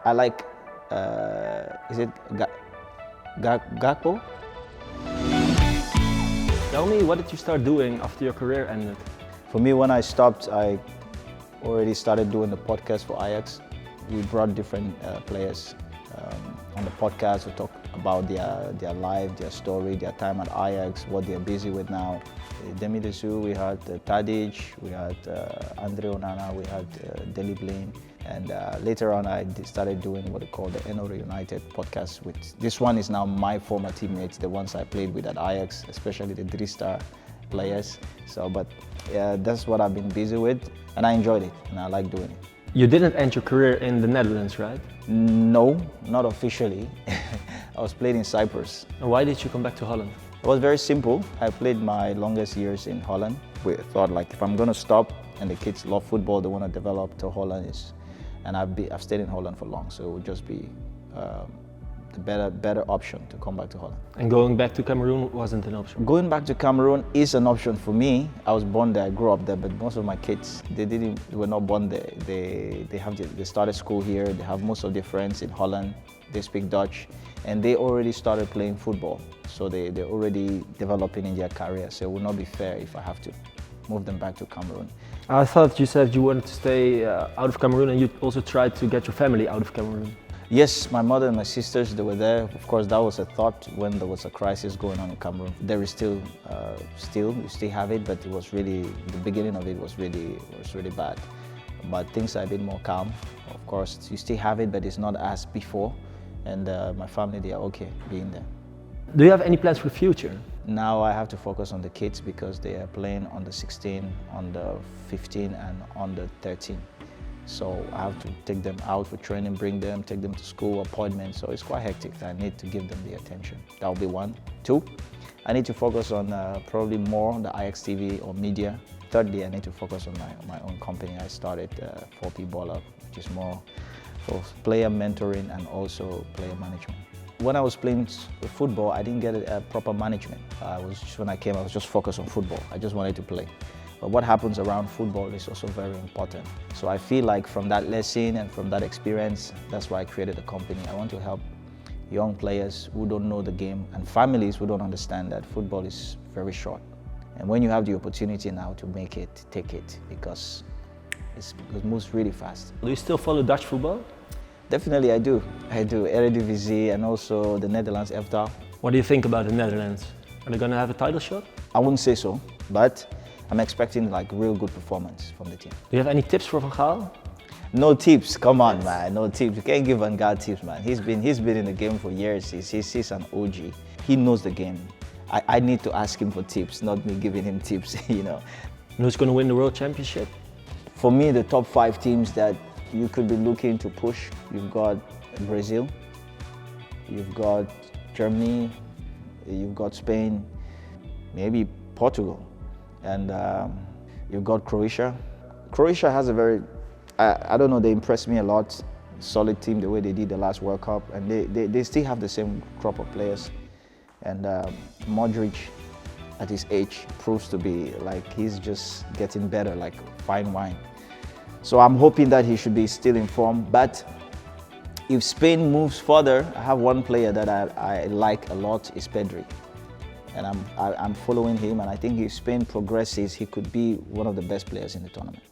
I like, is it Gakpo? Tell me, what did you start doing after your career ended? For me, when I stopped, I already started doing the podcast for Ajax. We brought different players on the podcast to talk about their life, their story, their time at Ajax, what they're busy with now. Demidesu, we had Tadic, we had Eyong Enoh, we had Deli Blaine. And later on, I started doing what they call the Enoh United podcast. This one is now my former teammates, the ones I played with at Ajax, especially the 3-star players. So, but yeah, that's what I've been busy with, and I enjoyed it, and I like doing it. You didn't end your career in the Netherlands, right? No, not officially. I was playing in Cyprus. And why did you come back to Holland? It was very simple. I played my longest years in Holland. We thought, like, if I'm going to stop, and the kids love football, they want to develop to Holland, and I've stayed in Holland for long, so it would just be the better option to come back to Holland. And going back to Cameroon wasn't an option? Going back to Cameroon is an option for me. I was born there, I grew up there, but most of my kids, they were not born there. They started school here, they have most of their friends in Holland, they speak Dutch, and they already started playing football. So they're already developing in their career, so it would not be fair if I have to move them back to Cameroon. I thought you said you wanted to stay out of Cameroon, and you also tried to get your family out of Cameroon. Yes, my mother and my sisters, they were there. Of course, that was a thought when there was a crisis going on in Cameroon. There is you still have it, but it was really, the beginning of it was really bad. But things are a bit more calm. Of course, you still have it, but it's not as before. And my family, they are okay being there. Do you have any plans for the future? Now I have to focus on the kids because they are playing on the 16, on the 15, and on the 13. So I have to take them out for training, bring them, take them to school, appointments. So it's quite hectic. I need to give them the attention. That will be one. Two, I need to focus on probably more on the Ajax TV or media. Thirdly, I need to focus on my own company. I started 4P Baller, which is more for player mentoring and also player management. When I was playing football, I didn't get a proper management. When I came, I was just focused on football. I just wanted to play. But what happens around football is also very important. So I feel like from that lesson and from that experience, that's why I created a company. I want to help young players who don't know the game and families who don't understand that football is very short. And when you have the opportunity now to make it, take it, because it moves really fast. Do you still follow Dutch football? Definitely I do. Eredivisie and also the Nederlandse elftal. What do you think about the Netherlands? Are they going to have a title shot? I wouldn't say so, but I'm expecting like real good performance from the team. Do you have any tips for Van Gaal? No tips, come on man, no tips. You can't give Van Gaal tips, man. He's been in the game for years. He's an OG. He knows the game. I need to ask him for tips, not me giving him tips, you know. And who's going to win the World Championship? For me, the top 5 teams that you could be looking to push, you've got Brazil, you've got Germany, you've got Spain, maybe Portugal, and you've got Croatia. Croatia has a very, I don't know, they impressed me a lot. Solid team, the way they did the last World Cup, and they still have the same crop of players. And Modric, at his age, proves to be like, he's just getting better, like fine wine. So I'm hoping that he should be still in form. But if Spain moves further, I have one player that I like a lot, is Pedri. And I'm following him, and I think if Spain progresses, he could be one of the best players in the tournament.